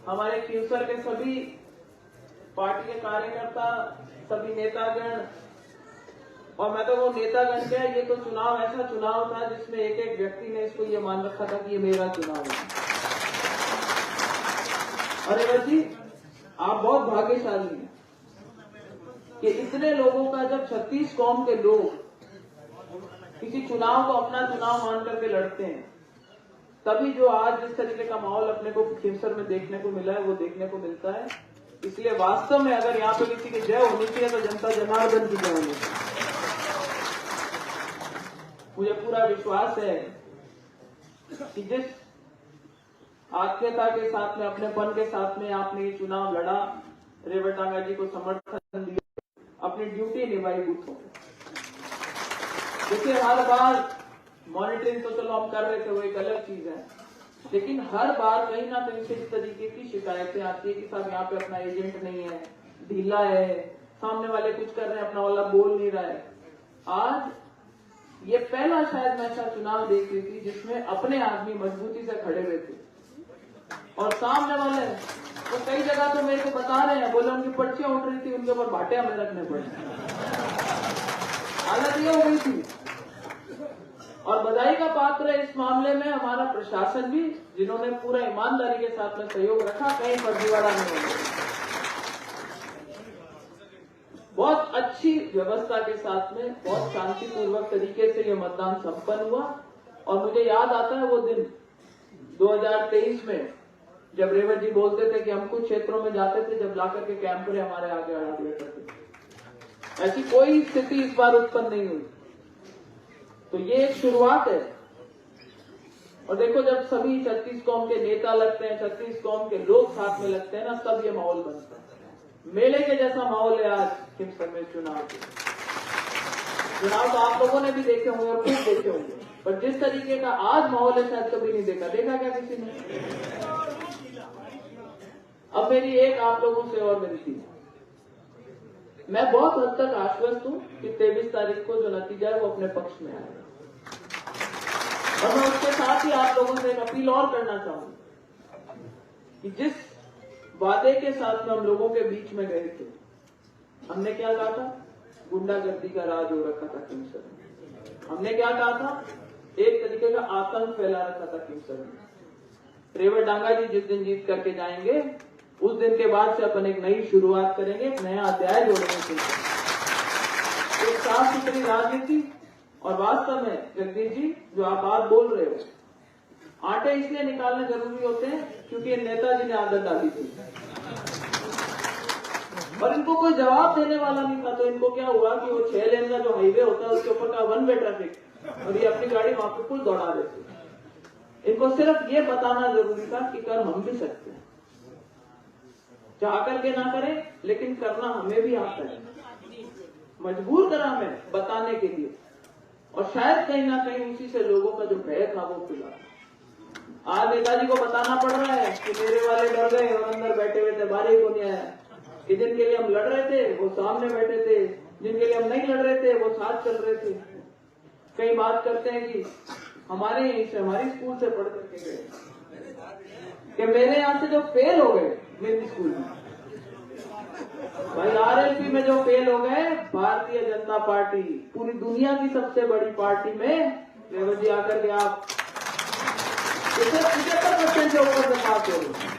हमारे खींवसर के सभी पार्टी के कार्यकर्ता, सभी नेतागण, और मैं तो वो नेतागण क्या, ये तो चुनाव ऐसा चुनाव था जिसमें एक एक व्यक्ति ने इसको ये मान रखा था कि ये मेरा चुनाव है। अरे जी, आप बहुत भाग्यशाली हैं कि इतने लोगों का, जब 36 कौम के लोग किसी चुनाव को अपना चुनाव मान करके लड़ते हैं, तभी जो आज जिस तरीके का माहौल अपने को खींवसर में देखने को मिला है वो देखने को मिलता है। इसलिए वास्तव में अगर यहाँ पे किसी की जय होनी चाहिए तो जनता जनार्दन की जय होनी चाहिए। मुझे पूरा विश्वास है कि जिस आत्मीयता के साथ में, अपनेपन के साथ में आपने ये चुनाव लड़ा, रेवत डांगा जी को समर्थन दिया, अपनी ड्यूटी निभाई बूथों में। देखिए, हर बार मॉनिटरिंग तो चलो हम कर रहे थे, वो एक अलग चीज है, लेकिन हर बार कहीं ना कहीं से इस तरीके की शिकायतें आती है कि साहब यहाँ पे अपना एजेंट नहीं है, ढीला है, सामने वाले कुछ कर रहे हैं, अपना वाला बोल नहीं रहा है। आज ये पहला शायद मैं ऐसा चुनाव देख रही थी जिसमें अपने आदमी मजबूती से खड़े हुए थे, और सामने वाले वो कई जगह तो मेरे को बता रहे हैं, बोले उनकी पर्चियां उठ रही थी, उनके ऊपर बाटे हमें रखने पड़े। हालत ये हो गई थी। और बधाई का पात्र है इस मामले में हमारा प्रशासन भी, जिन्होंने पूरा ईमानदारी के साथ में सहयोग रखा, कहीं फर्जीवाड़ा नहीं हो। बहुत अच्छी व्यवस्था के साथ में, बहुत शांतिपूर्वक तरीके से ये मतदान संपन्न हुआ। और मुझे याद आता है वो दिन 2023 में, जब रेवत जी बोलते थे कि हम कुछ क्षेत्रों में जाते थे, जब लाकर के कैंपरे हमारे आगे अड़ा दिया करते थे। ऐसी कोई स्थिति इस बार उत्पन्न नहीं हुई। तो ये एक शुरुआत है। और देखो, जब सभी 36 कौम के नेता लगते हैं, 36 कौम के लोग साथ में लगते हैं ना, तब ये माहौल बनता है। मेले के जैसा माहौल है आज खींवसर में चुनाव तो आप लोगों ने भी देखे होंगे और खूब देखे होंगे, पर जिस तरीके का आज माहौल है शायद कभी नहीं देखा क्या किसी ने? अब मेरी एक आप लोगों से और विनती है, मैं बहुत हद तक आश्वस्त हूं कि 23 तारीख को जो नतीजा है वो अपने पक्ष में आएगा। और मैं उसके साथ ही आप लोगों से एक अपील और करना चाहूंगा कि जिस वादे के साथ में हम लोगों के बीच में गए थे, हमने क्या कहा था? गुंडागर्दी का राज हो रखा था खींवसर में। हमने क्या कहा था? एक तरीके का आतंक फैला रखा था खींवसर में। रेवत डांगा जी जिस दिन जीत करके जाएंगे, उस दिन के बाद से अपन एक नई शुरुआत करेंगे, एक नया अध्याय जोड़ेंगे, एक साफ सुथरी राजनीति। और वास्तव में जगदीश जी, जो आप बात बोल रहे हो, आटे इसलिए निकालने जरूरी होते हैं क्योंकि नेताजी ने आदत डाली थी और इनको कोई जवाब देने वाला नहीं था। तो इनको क्या हुआ कि वो 6 लेन का जो हाईवे होता है उसके ऊपर का 1 वे ट्रैफिक, और ये अपनी गाड़ी वहां पे फुल दौड़ा देते। इनको सिर्फ ये बताना जरूरी था कि कर हम भी सकते हैं, चाह करके ना करें, लेकिन करना हमें भी आता है। मजबूर करा हमें बताने के लिए, और शायद कहीं ना कहीं उसी से लोगों का जो भय था वो खुला। आज नेताजी को बताना पड़ रहा है कि मेरे वाले डर गए और अंदर बैठे हुए थे, बाहर को नहीं आया। कि जिनके लिए हम लड़ रहे थे वो सामने बैठे थे, जिनके लिए हम नहीं लड़ रहे थे वो साथ चल रहे थे। कई बात करते हैं कि हमारे यहीं से, हमारी स्कूल से पढ़ करके गए, कि मेरे यहाँ से जो फेल हो गए मेरी स्कूल में, भाई आरएलपी में जो फेल हो गए, भारतीय जनता पार्टी पूरी दुनिया की सबसे बड़ी पार्टी में रेवत जी आकर के आप 75% से ऊपर से पास हो गए।